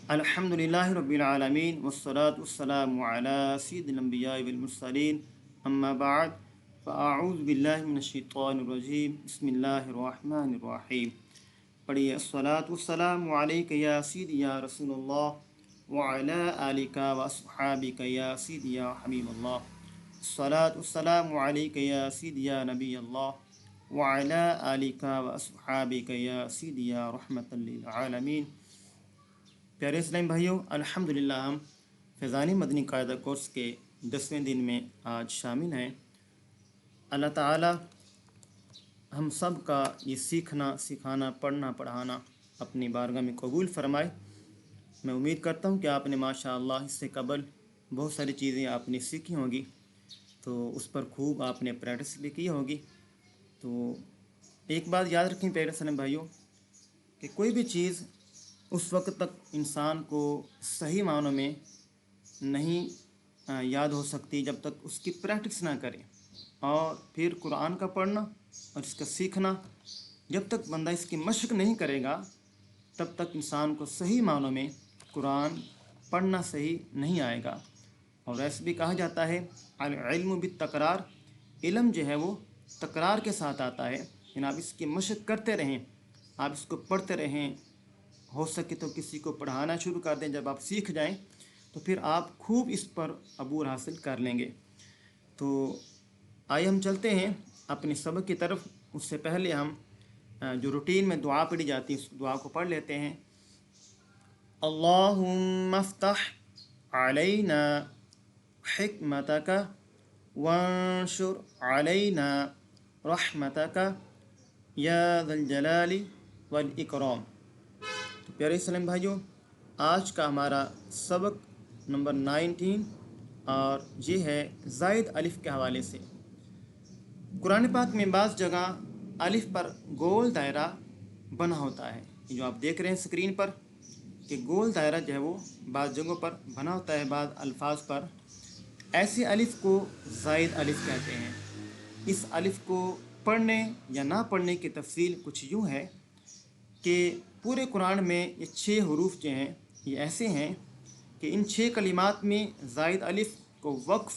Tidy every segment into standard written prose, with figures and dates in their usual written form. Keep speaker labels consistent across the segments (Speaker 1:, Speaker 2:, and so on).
Speaker 1: الحمدللہ رب العالمین والصلاة والسلام علی سید الانبیاء والمرسلین اما بعد فاعوذ باللہ من الشیطان الرجیم بسم اللہ الرحمن الرحیم۔ پڑھیے الصلاة والسلام علیک یا سید یا رسول اللہ وعلی آلک واصحابک یا سید یا حبیب اللہ۔ الصلاة والسلام علیک یا سید یا نبی اللہ وعلی آلک واصحابک یا سید یا رحمۃ للعالمین۔ پیارے اسلام بھائیوں، الحمدللہ ہم فیضانی مدنی قاعدہ کورس کے 10ویں دن میں آج شامل ہیں۔ اللہ تعالی ہم سب کا یہ سیکھنا، سکھانا، پڑھنا، پڑھانا اپنی بارگاہ میں قبول فرمائے۔ میں امید کرتا ہوں کہ آپ نے ماشاءاللہ اس سے قبل بہت ساری چیزیں آپ نے سیکھی ہوں گی، تو اس پر خوب آپ نے پریکٹس بھی کی ہوگی۔ تو ایک بات یاد رکھیں پیارے اسلام بھائیوں کہ کوئی بھی چیز اس وقت تک انسان کو صحیح معنوں میں نہیں یاد ہو سکتی جب تک اس کی پریکٹس نہ کرے، اور پھر قرآن کا پڑھنا اور اس کا سیکھنا جب تک بندہ اس کی مشق نہیں کرے گا تب تک انسان کو صحیح معنوں میں قرآن پڑھنا صحیح نہیں آئے گا۔ اور ایسے بھی کہا جاتا ہے العلم بالتکرار، علم جو ہے وہ تکرار کے ساتھ آتا ہے، یعنی آپ اس کی مشق کرتے رہیں، آپ اس کو پڑھتے رہیں، ہو سکے تو کسی کو پڑھانا شروع کر دیں۔ جب آپ سیکھ جائیں تو پھر آپ خوب اس پر عبور حاصل کر لیں گے۔ تو آئیے ہم چلتے ہیں اپنے سبق کی طرف۔ اس سے پہلے ہم جو روٹین میں دعا پڑھی جاتی ہے اس دعا کو پڑھ لیتے ہیں۔ اللہم افتح علینا حکمتک وانشر علینا رحمتک یا ذا الجلال والاکرام۔ تو پیارے اسلام بھائیوں، آج کا ہمارا سبق نمبر 19 اور یہ ہے زائد الف کے حوالے سے۔ قرآن پاک میں بعض جگہ الف پر گول دائرہ بنا ہوتا ہے، جو آپ دیکھ رہے ہیں اسکرین پر کہ گول دائرہ جو ہے وہ بعض جگہوں پر بنا ہوتا ہے، بعض الفاظ پر۔ ایسے الف کو زائد الف کہتے ہیں۔ اس الف کو پڑھنے یا نہ پڑھنے کی تفصیل کچھ یوں ہے کہ پورے قرآن میں یہ 6 حروف جو ہیں یہ ایسے ہیں کہ ان 6 کلمات میں زائد الف کو وقف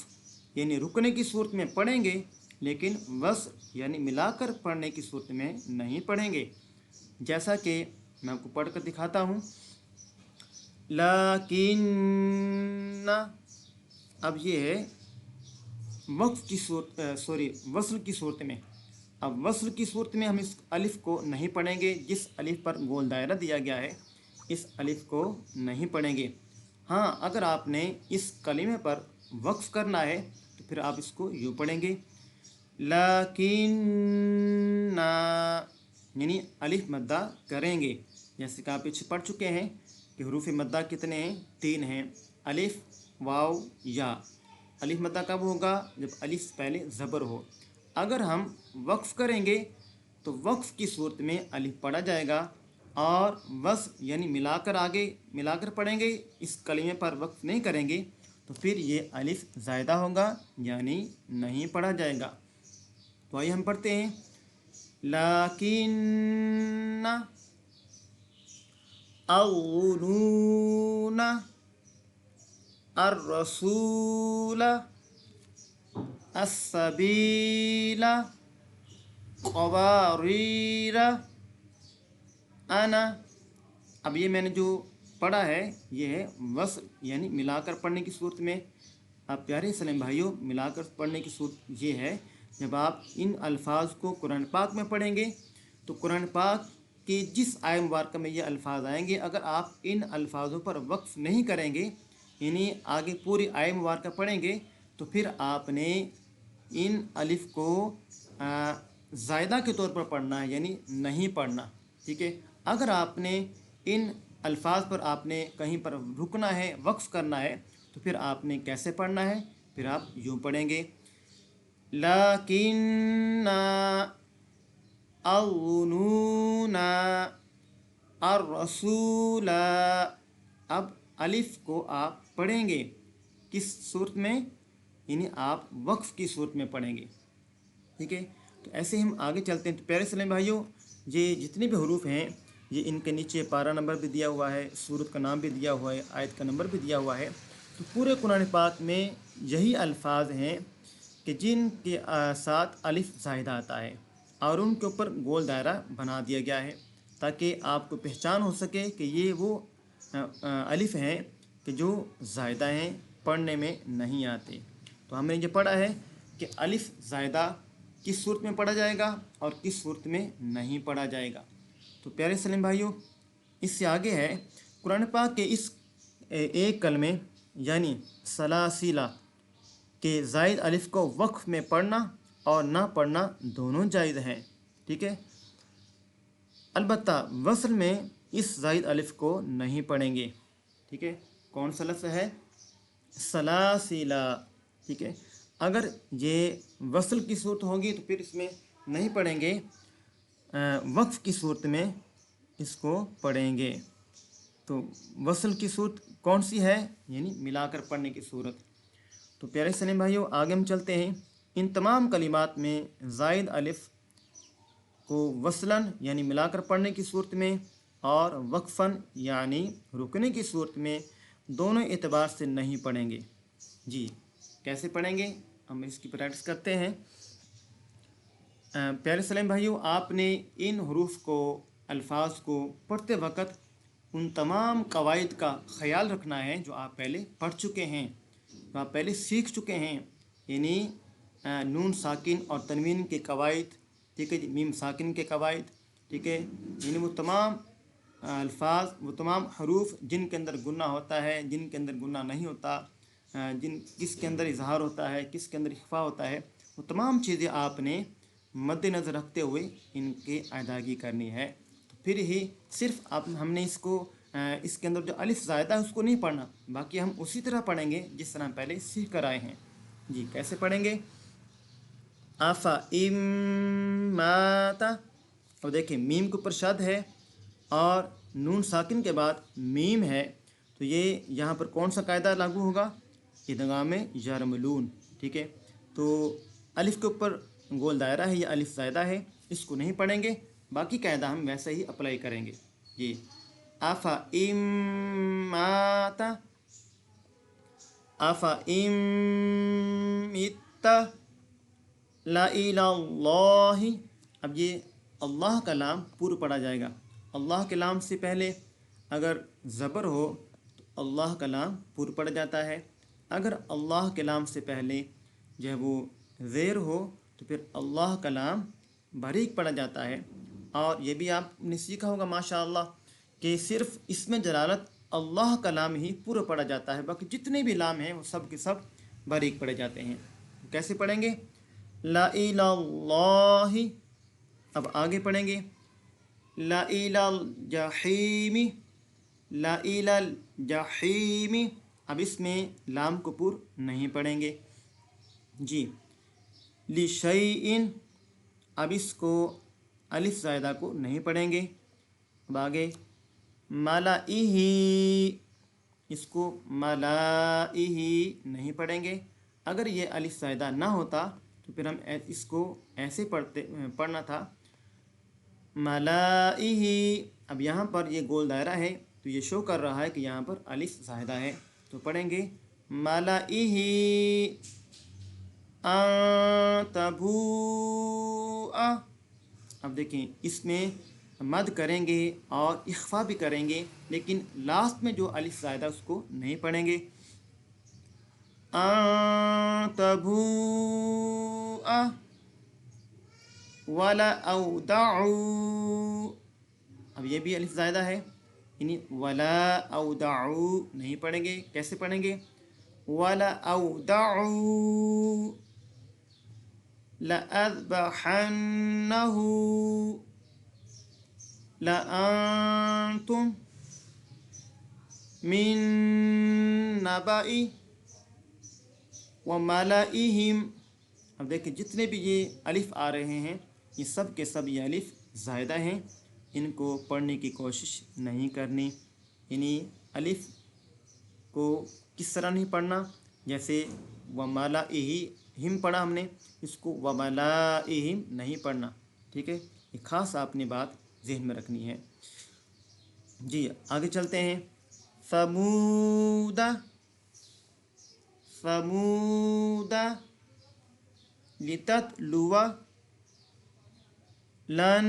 Speaker 1: یعنی رکنے کی صورت میں پڑھیں گے، لیکن وصل یعنی ملا کر پڑھنے کی صورت میں نہیں پڑھیں گے۔ جیسا کہ میں آپ کو پڑھ کر دکھاتا ہوں۔ لیکن، اب یہ ہے وقف کی صورت، وصل کی صورت میں۔ اب وصل کی صورت میں ہم اس الف کو نہیں پڑھیں گے، جس الف پر گول دائرہ دیا گیا ہے اس الف کو نہیں پڑھیں گے۔ ہاں، اگر آپ نے اس کلمے پر وقف کرنا ہے تو پھر آپ اس کو یوں پڑھیں گے لیکن، یعنی الف مدہ کریں گے۔ جیسے کہ آپ پیچھے پڑھ چکے ہیں کہ حروف مدہ کتنے ہیں؟ 3 ہیں، الف، واو، یا۔ الف مدہ کب ہوگا؟ جب الف پہلے زبر ہو۔ اگر ہم وقف کریں گے تو وقف کی صورت میں الف پڑھا جائے گا، اور وصل یعنی ملا کر آگے ملا کر پڑھیں گے، اس کلمے پر وقف نہیں کریں گے تو پھر یہ الف زائدہ ہوگا یعنی نہیں پڑھا جائے گا۔ تو آئیے ہم پڑھتے ہیں لیکن اغنون الرسول السبیل قواریر انا۔ اب یہ میں نے جو پڑھا ہے یہ ہے وصل یعنی ملا کر پڑھنے کی صورت میں۔ اب پیارے اسلام بھائیوں، ملا کر پڑھنے کی صورت یہ ہے جب آپ ان الفاظ کو قرآن پاک میں پڑھیں گے تو قرآن پاک کی جس آیہ مبارکہ میں یہ الفاظ آئیں گے، اگر آپ ان الفاظوں پر وقف نہیں کریں گے یعنی آگے پوری آیہ مبارکہ پڑھیں گے تو پھر آپ نے ان الف کو زائدہ کے طور پر پڑھنا ہے یعنی نہیں پڑھنا، ٹھیک ہے۔ اگر آپ نے ان الفاظ پر آپ نے کہیں پر رکنا ہے، وقف کرنا ہے، تو پھر آپ نے کیسے پڑھنا ہے؟ پھر آپ یوں پڑھیں گے لیکن اغنون الرسول۔ اب الف کو آپ پڑھیں گے کس صورت میں؟ یعنی آپ وقف کی صورت میں پڑھیں گے، ٹھیک ہے۔ تو ایسے ہم آگے چلتے ہیں۔ تو پیارے اسلام بھائیوں، یہ جتنے بھی حروف ہیں ये इनके नीचे पारा नंबर भी दिया हुआ है, सूरत का नाम भी दिया हुआ है, आयत का नंबर भी दिया हुआ है। तो पूरे कुरान पाक में यही अल्फाज हैं कि जिनके साथ अलिफ ज़ायदा आता है और उनके ऊपर गोल दायरा बना दिया गया है ताकि आपको पहचान हो सके कि ये वो अलिफ हैं कि जो ज़ायदा हैं, पढ़ने में नहीं आते। तो हमने ये पढ़ा है कि अलिफ ज़ायदा किस सूरत में पढ़ा जाएगा और किस सूरत में नहीं पढ़ा जाएगा। तो प्यारे सलीम भाइयों, इससे आगे है कुरान पाक के इस एक कलमे यानी सलासिला के ज़ायद अलिफ को वक्फ में पढ़ना और ना पढ़ना दोनों जायज़ हैं। ठीक है, अलबत्ता वसल में इस ज़ायद अलिफ को नहीं पढ़ेंगे। ठीक है, कौन सा लफ्ज़ है? सलासिला। ठीक है, अगर ये वसल की सूरत होगी तो फिर इसमें नहीं पढ़ेंगे, वक्फ की सूरत में इसको पढ़ेंगे। तो वसल की सूरत कौन सी है? यानी मिलाकर पढ़ने की सूरत। तो प्यारे सलीम भाइयों, आगे हम चलते हैं। इन तमाम कलिमात में ज़ायद अलिफ को वसलन यानी मिलाकर पढ़ने की सूरत में और वक्फ़न यानी रुकने की सूरत में दोनों एतबार से नहीं पढ़ेंगे। जी, कैसे पढ़ेंगे? हम इसकी प्रैक्टिस करते हैं। प्यारे सलीम भाइयों, आपने इन हरूफ को, अल्फाज को पढ़ते वक़्त उन तमाम कवायद का ख़याल रखना है जो आप पहले पढ़ चुके हैं, जो आप पहले सीख चुके हैं। यानी नून साकिन और तनवीन के कवायद, ठीक है, मीम साकिन के कवायद, ठीक है, यानी वो तमाम अल्फाज, वो तमाम हरूफ जिनके अंदर गुन्ना होता है, जिनके अंदर गुन्ना नहीं होता, किसके अंदर इजहार होता है, किसके अंदर इख्फा होता है, वो तमाम चीज़ें आपने मद्देनज़र रखते हुए इनकी अदायगी करनी है। तो फिर ही सिर्फ हमने इसके अंदर जो अलिफ ज़ायदा है उसको नहीं पढ़ना, बाकी हम उसी तरह पढ़ेंगे जिस तरह पहले सीख कर आए हैं। जी, कैसे पढ़ेंगे? आफ़ा इम्माता। अब देखिए, मीम के ऊपर शद है और नून साकिन के बाद मीम है, तो ये यहाँ पर कौन सा कायदा लागू होगा? इदगाम यरमलून। ठीक है, तो अलिफ के ऊपर गोल दायरा है, या अलिफ ज़ायदा है, इसको नहीं पढ़ेंगे, बाकी कायदा हम वैसे ही अप्लाई करेंगे। जी, आफ़ा इम्माता, आफ़ा इम्मित्ता ला इलाल्लाहि। अब ये अल्लाह का लाम पूर्व पढ़ा जाएगा। अल्लाह के लाम से पहले अगर ज़बर हो तो अल्लाह का लाम पूर्व पढ़ा जाता है। अगर अल्लाह के लाम से पहले जो है वो ज़ेर हो तो फिर अल्लाह का लाम बारीक पढ़ा जाता है। और ये भी आपने सीखा होगा माशाअल्लाह कि सिर्फ़ इसमें जलालत अल्लाह का लाम ही पूरा पढ़ा जाता है, बाकी जितने भी लाम हैं वो सब के सब बारीक पढ़े जाते हैं। कैसे पढ़ेंगे? ला इलाल्लाहि। अब आगे पढ़ेंगे ला इलाल जहीमी, ला इलाल जहीमी। अब इसमें लाम को पूर नहीं पढ़ेंगे। जी, ली शैइन। अब इसको अलिफ ज़ायदा को नहीं पढ़ेंगे। अब आगे मलाइही, इसको मलाइही नहीं पढ़ेंगे। अगर ये अलिफ ज़ायदा ना होता तो फिर हम इसको ऐसे पढ़ना था, मलाइही। अब यहाँ पर ये गोल दायरा है तो ये शो कर रहा है कि यहाँ पर अलिफ ज़ायदा है, तो पढ़ेंगे मलाइही तबूआ। अब देखें, इसमें मद करेंगे और इख्फा भी करेंगे, लेकिन लास्ट में जो अलिफ ज़ायदा उसको नहीं पढ़ेंगे। तबूआ वला औदाऊ। अब ये भी अलिफ ज़ायदा है, यानी वला औदाऊ नहीं पढ़ेंगे। कैसे पढ़ेंगे? वला औदाऊ लअज़बहन्नहु लअंतुम मिन नबाई व मलाइहिम। अब देखिए, जितने भी ये अलिफ आ रहे हैं ये सब के सब ये अलिफ ज़ायदा हैं, इनको पढ़ने की कोशिश नहीं करनी। यानी अलिफ को किस तरह नहीं पढ़ना? जैसे व मलाइहिम पढ़ा हमने, इसको व मलाइहिम नहीं पढ़ना। ठीक है, ये ख़ास आपने बात ज़हन में रखनी है। जी आगे चलते हैं। समूदा, समूदा लिततलुवा लन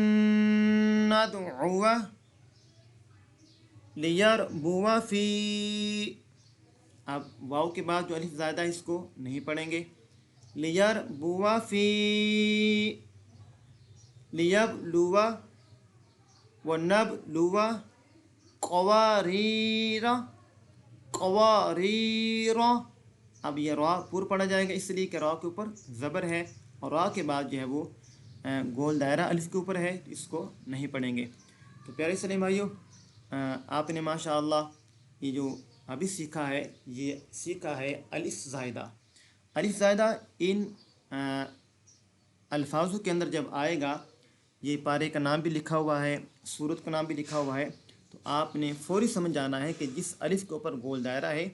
Speaker 1: नदउवा लियरबुवा फी। अब वाव के बाद जो अलिफ ज़ायदा इसको नहीं पढ़ेंगे। लियरबुवा फी, लियबलुवा व नबलुवा क़वारीरा, क़वारीरा। अब ये रा पूर पढ़ा जाएगा इसलिए कि रा के ऊपर ज़बर है और रा के बाद जो है वो गोल दायरा अलिफ के ऊपर है, इसको नहीं पढ़ेंगे। तो प्यारे इस्लामी भाइयों, आपने माशाअल्लाह ये जो अभी सीखा है, ये सीखा है अलिफ ज़ायदा। अलिफ ज़ायदा इन अल्फाजों के अंदर जब आएगा, ये पारे का नाम भी लिखा हुआ है, सूरत का नाम भी लिखा हुआ है, तो आपने फ़ौरी समझ जाना है कि जिस अलिफ के ऊपर गोल दायरा है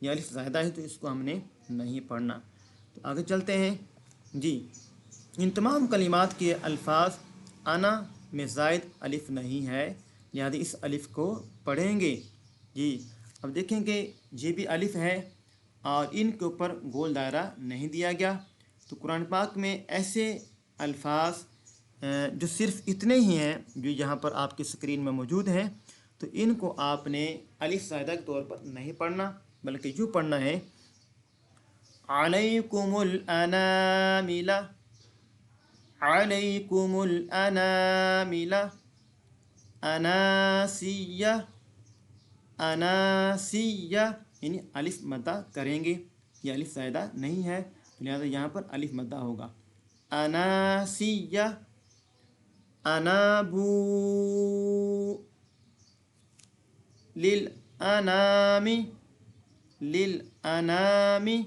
Speaker 1: या अलिफ ज़ायदा है, तो इसको हमने नहीं पढ़ना। तो आगे चलते हैं जी। इन तमाम कलिमात के अल्फाज आना में ज़ायद अलिफ नहीं है, लिहाजा इस अलिफ को पढ़ेंगे जी। अब देखेंगे ये भी अलिफ है और इनके ऊपर गोल दायरा नहीं दिया गया। तो कुरान पाक में ऐसे अल्फाज जो सिर्फ़ इतने ही हैं जो यहाँ पर आपकी स्क्रीन में मौजूद हैं, तो इनको आपने अलिफ ज़ायदा के तौर पर नहीं पढ़ना, बल्कि यूँ पढ़ना है अलैकुमुल अनामिला, अलैकुमुल अनामिला, अनासिया, अनासिया, यानी अलिफ मद्दा करेंगे। ये अलिफ ज़ायदा नहीं है, तो लिहाजा यहाँ पर अलिफ मद्दा होगा। अनासिया, अनाबू लिल अनामी, लिल अनामी,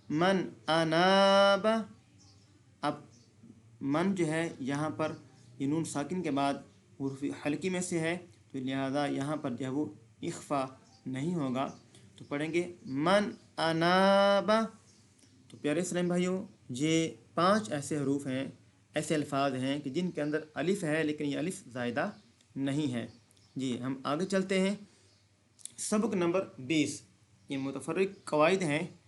Speaker 1: मन अनाबा। अब मन जो है यहाँ पर ये नून साकिन के बाद हुर्फ हल्की में से है, तो लिहाजा यहाँ पर जो है वो इख्फा नहीं होगा, तो पढ़ेंगे मन अनाबा। तो प्यारे इस्लामी भाइयों, ये 5 ऐसे हरूफ हैं, ऐसे अल्फाज हैं कि जिनके अंदर अलिफ है लेकिन ये अलिफ ज़ायदा नहीं है जी। हम आगे चलते हैं। सबक नंबर 20, ये मुतफर्रिक कवायद हैं,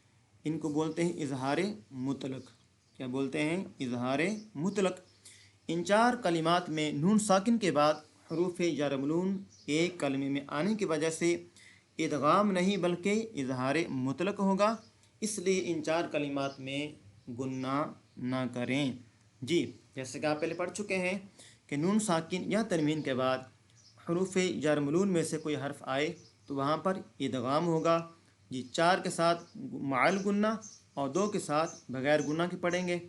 Speaker 1: इनको बोलते हैं इजहार मुतलक। क्या बोलते हैं? इजहार मुतलक। इन 4 कलिमात में नून साकिन के बाद हरूफ जर मलून एक कलमे में आने की वजह से इदगाम नहीं बल्कि इजहार मुतलक होगा, इसलिए इन 4 कलिमात में गुन्ना ना करें जी। जैसे कि आप पहले पढ़ चुके हैं कि नून साकिन या तनवीन के बाद हरूफ जर मलून में से कोई हर्फ आए तो वहाँ पर इदगाम होगा जी। 4 के साथ माल गुन्ना और 2 के साथ बग़ैर गुन्ना के पढ़ेंगे।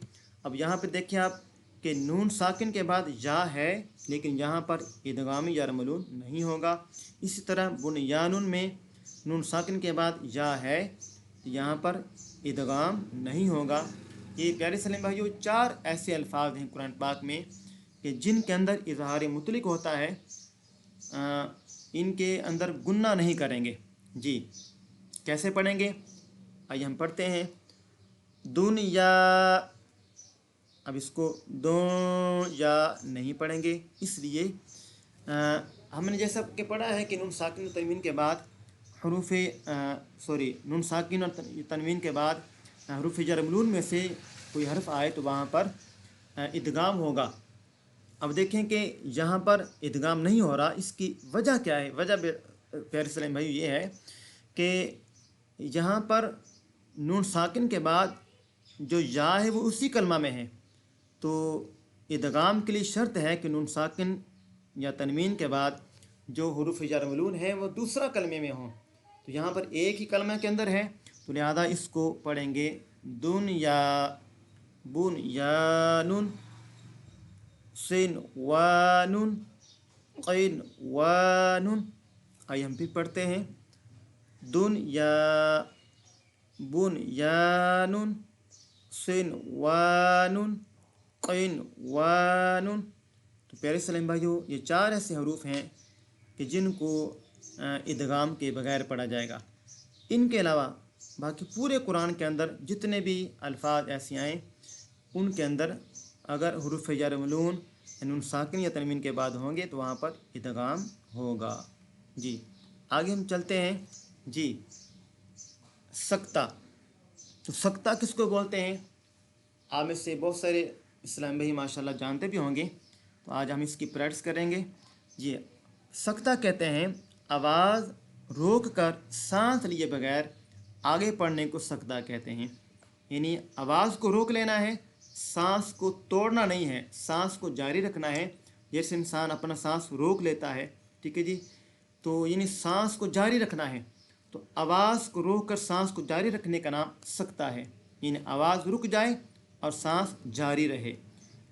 Speaker 1: अब यहाँ पे देखिए आप कि नून साकिन के बाद या है लेकिन यहाँ पर इदगामी जर मलून नहीं होगा। इसी तरह बुनयानुन में नून साकिन के बाद या है, यहाँ पर इदगाम नहीं होगा। ये प्यारे इस्लामी भाइयों 4 ऐसे अल्फाज हैं कुरान पाक में कि जिनके अंदर इजहार मुतलिक होता है, इनके अंदर गुन्ना नहीं करेंगे जी। कैसे पढ़ेंगे? आइए हम पढ़ते हैं। दुनिया, अब इसको दो या नहीं पढ़ेंगे, इसलिए हमने जैसा कि पढ़ा है कि नून साकिन और तनवीन के बाद नून साकिन और तनवीन के बाद हरूफ जर मलून में से कोई हर्फ आए तो वहाँ पर इदगाम होगा। अब देखें कि यहाँ पर इदगाम नहीं हो रहा, इसकी वजह क्या है? वजह प्यारे इस्लामी भाई ये है कि यहाँ पर नून साकिन के बाद जो या है वो उसी कलमा में है, तो इदगाम के लिए शर्त है कि नून साकिन या तनवीन के बाद जो हुरूफ जर मलून है वो दूसरा कलमे में हो। तो यहाँ पर एक ही कलमे के अंदर है, तो लिहाजा इसको पढ़ेंगे दुनिया, बुनयानुन, सिनवानुन, क़िनवानुन। आइए हम फिर पढ़ते हैं। दुनिया, बुनयानुन, सिनवानुन, क़िनवानुन। तो प्यारे इस्लामी भाइयों, ये 4 ऐसे हरूफ हैं कि जिनको इदगाम के बगैर पढ़ा जाएगा। इनके अलावा बाकी पूरे कुरान के अंदर जितने भी अल्फाज ऐसे आए, उनके अंदर अगर हुरूफ जर मलून नून साकिन या तनवीन के बाद होंगे तो वहाँ पर इदगाम होगा। जी आगे हम चलते हैं। जी सक्ता, तो सक्ता किसको बोलते हैं? आप में से बहुत सारे इस्लाम भाई माशाल्लाह जानते भी होंगे, तो आज हम इसकी प्रैक्टिस करेंगे। जी सक्ता कहते हैं आवाज़ रोक कर सांस लिए बगैर आगे पढ़ने को सक्ता कहते हैं। यानी आवाज़ को रोक लेना है, सांस को तोड़ना नहीं है, सांस को जारी रखना है। जैसे इंसान अपना सांस रोक लेता है, ठीक है जी, तो यानी सांस को जारी रखना है। तो आवाज़ को रोक कर सांस को जारी रखने का नाम सक्ता है। यानी आवाज़ रुक जाए और सांस जारी रहे।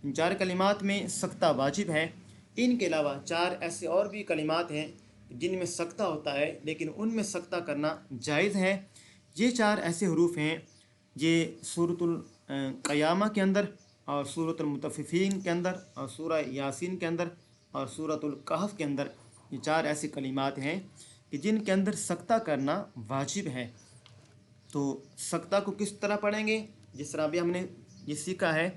Speaker 1: इन 4 कलिमात में सक्ता वाजिब है। इनके अलावा 4 ऐसे और भी कलिमात हैं जिनमें सक्ता होता है, लेकिन उनमें सक्ता करना जायज़ है। ये 4 ऐसे हरूफ हैं ये सूरतुल क़यामा के अंदर और सूरतुल मुतफ़्फ़िफ़ीन के अंदर और सूरह यासीन के अंदर और सूरतुल कहफ़ के अंदर, ये 4 ऐसे कलिमात हैं कि जिनके अंदर सक्ता करना वाजिब है। तो सक्ता को किस तरह पढ़ेंगे? जिस तरह अभी हमने ये सीखा है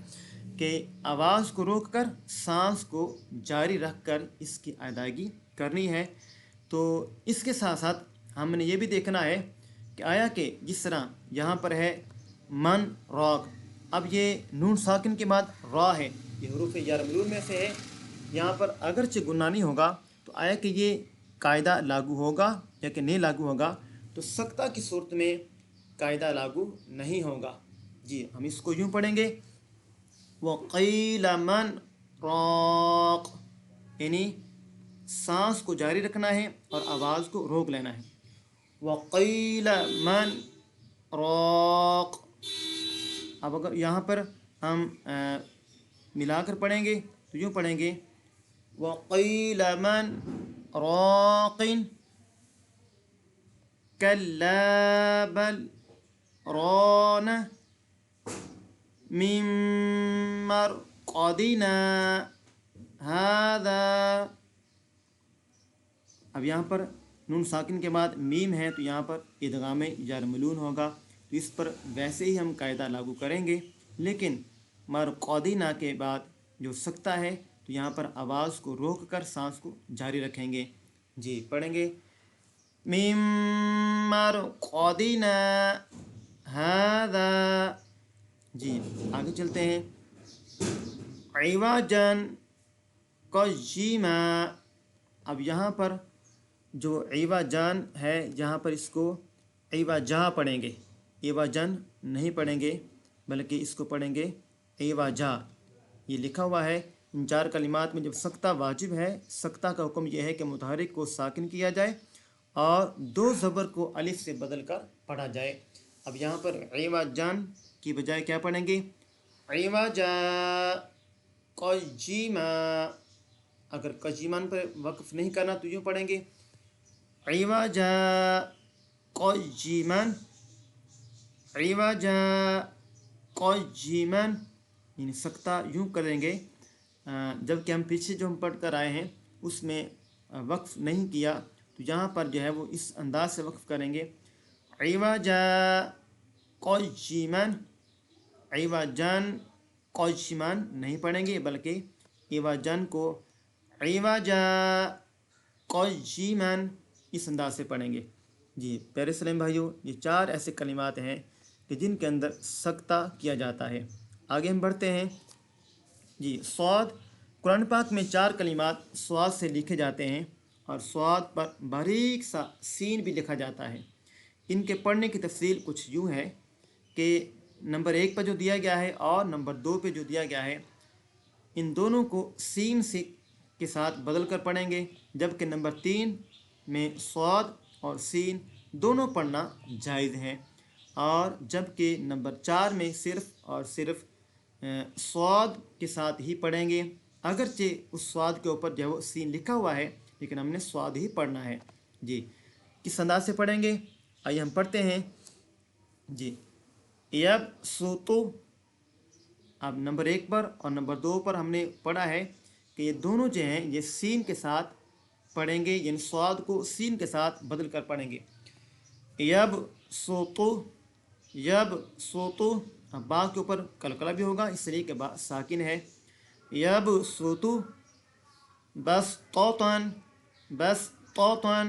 Speaker 1: कि आवाज़ को रोककर सांस को जारी रखकर इसकी अदायगी करनी है। तो इसके साथ साथ हमने ये भी देखना है कि आया कि जिस तरह यहाँ पर है मन रॉक, अब ये नून साकिन के बाद रा है, ये हरूफ जार मलून में से है। यहाँ पर अगरचे गुन्ना नहीं होगा, तो आया कि ये कायदा लागू होगा या कि नहीं लागू होगा? तो सक्ता की सूरत में कायदा लागू नहीं होगा। जी हम इसको यूँ पढ़ेंगे वक़ील मन रॉक, यानी सांस को जारी रखना है और आवाज़ को रोक लेना है। वक़ील मन रॉक। अब अगर यहाँ पर हम मिलाकर पढ़ेंगे तो यूँ पढ़ेंगे वक़ील मन रॉक़िन कल्ला बल रॉन मिन मरक़दिना हाज़ा। अब यहाँ पर नून साकिन के बाद मीम है, तो यहाँ पर इदगाम जार मलून होगा। तो इस पर वैसे ही हम कायदा लागू करेंगे, लेकिन मरक़दिना के बाद जो सक्ता है तो यहाँ पर आवाज़ को रोक कर सांस को जारी रखेंगे। जी पढ़ेंगे मिन मरक़दिना हाज़ा। जी आगे चलते हैं। इवाजन क़य्यिमा, अब यहाँ पर जो इवाजन है यहाँ पर इसको इवाजा पढ़ेंगे, इवाजन नहीं पढ़ेंगे बल्कि इसको पढ़ेंगे इवाजा। ये लिखा हुआ है। इन 4 कलिमात में जब सक्ता वाजिब है, सक्ता का हुक्म यह है कि मुतहरिक को साकिन किया जाए और 2 ज़बर को अलिफ से बदल कर पढ़ा जाए। अब यहाँ पर इवाजन की बजाय क्या पढ़ेंगे? इवाजा क़य्यिमा। अगर क़य्यिमान पर वक़्फ़ नहीं करना तो यूँ पढ़ेंगे इवाजा क़य्यिमन, इवाजा क़य्यिमन। यानी सक्ता यूँ करेंगे, जबकि हम पीछे जो हम पढ़ कर आए हैं उसमें वक़्फ़ नहीं किया, तो यहाँ पर जो है वो इस अंदाज से वक़्फ़ करेंगे इवाजा क़य्यिमन, इवाजन क़य्यिमन नहीं पढ़ेंगे बल्कि इवाजन को इवाजा क़य्यिमन इस अंदाज से पढ़ेंगे। जी प्यारे इस्लामी भाइयों, ये 4 ऐसे कलिमात हैं कि जिनके अंदर सक्ता किया जाता है। आगे हम बढ़ते हैं। जी स्वाद, कुरान पाक में 4 कलिमात स्वाद से लिखे जाते हैं और स्वाद पर बारीक सा सीन भी लिखा जाता है। इनके पढ़ने की तफसील कुछ यूँ है कि नंबर 1 पर जो दिया गया है और नंबर 2 पे जो दिया गया है, इन दोनों को सीन से के साथ बदल कर पढ़ेंगे, जबकि नंबर 3 में स्वाद और सीन दोनों पढ़ना जायज़ है, और जबकि नंबर 4 में सिर्फ़ और सिर्फ स्वाद के साथ ही पढ़ेंगे। अगरचे उस स्वाद के ऊपर जो है वो सीन लिखा हुआ है, लेकिन हमने स्वाद ही पढ़ना है। जी किस अंदाज से पढ़ेंगे? आइए हम पढ़ते हैं। जी यब सोतो, अब नंबर 1 पर और नंबर 2 पर हमने पढ़ा है कि ये दोनों जो हैं ये सीन के साथ पढ़ेंगे, यानी स्वाद को सीन के साथ बदल कर पढ़ेंगे। यब सोतो, यब सोतो, अब बा के ऊपर कलकला भी होगा इसलिए कि बा साकिन है। यबसुतु बसतन बसतन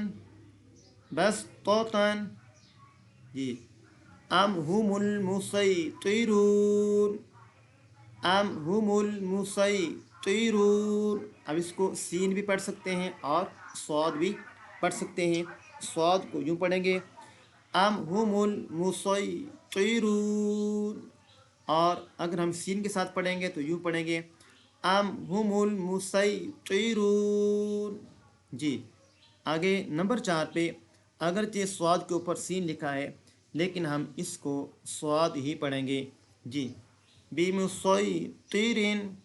Speaker 1: बसतन। जी। अम हुमुल मुसैतिरून अम हुमुल मुसैतिरून। अब इसको सीन भी पढ़ सकते हैं और स्वाद भी पढ़ सकते हैं। स्वाद को यूँ पढ़ेंगे अम हुमुल मुसैतिरून, और अगर हम सीन के साथ पढ़ेंगे तो यूँ पढ़ेंगे अम हुमुल मुसैतिरून। जी। आगे नंबर 4 पे अगरचे स्वाद के ऊपर सीन लिखा है लेकिन हम इसको स्वाद ही पढ़ेंगे। जी। बिमुसैतिरिन।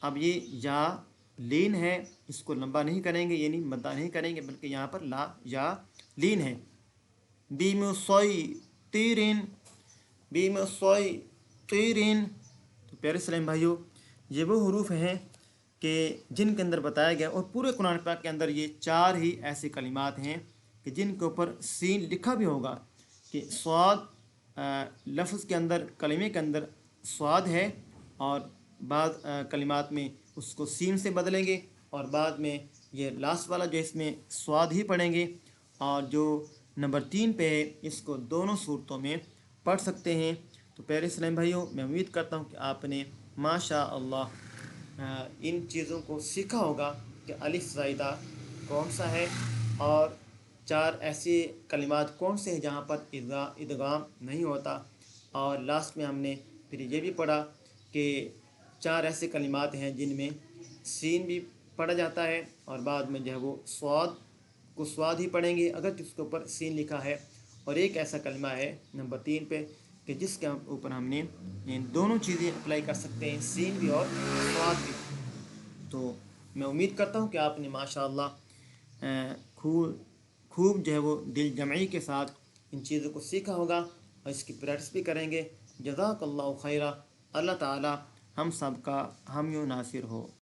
Speaker 1: अब ये या लीन है, इसको लंबा नहीं करेंगे, यानी मद्दा नहीं करेंगे, बल्कि यहाँ पर ला या लीन है। बिमुसैतिरिन बिमुसैतिरिन। तो प्यारे सलाम भाइयों, ये वो हरूफ हैं कि जिनके अंदर बताया गया, और पूरे कुरान पाक के अंदर ये 4 ही ऐसे कलिमात हैं कि जिनके ऊपर सीन लिखा भी होगा कि स्वाद लफ्ज़ के अंदर, कलिमे के अंदर स्वाद है, और बाद कलिमात में उसको सीन से बदलेंगे, और बाद में ये लास्ट वाला जो इसमें स्वाद ही पढ़ेंगे। और जो नंबर 3 पे है इसको दोनों सूरतों में पढ़ सकते हैं। तो प्यारे इस्लाम भाइयों, मैं उम्मीद करता हूँ कि आपने माशा अल्लाह इन चीज़ों को सीखा होगा कि अलिफ ज़ाइदा कौन सा है, और 4 ऐसे कलिमात कौन से हैं जहाँ पर इदगाम नहीं होता। और लास्ट में हमने फिर ये भी पढ़ा कि 4 ऐसे कलिमात हैं जिनमें सीन भी पढ़ा जाता है, और बाद में जो है वो स्वाद को स्वाद ही पढ़ेंगे अगर जिसके ऊपर सीन लिखा है। और एक ऐसा कलमा है नंबर 3 पे कि जिसके ऊपर हमने इन दोनों चीज़ें अप्लाई कर सकते हैं, सीन भी और स्वाद भी। तो मैं उम्मीद करता हूँ कि आपने माशाअल्लाह खूब जो है वो दिल जमई के साथ इन चीज़ों को सीखा होगा, और इसकी प्रैक्टिस भी करेंगे। जज़ाकल्लाहु खैरा। अल्लाह ताला हम सब का हामी नासिर हो।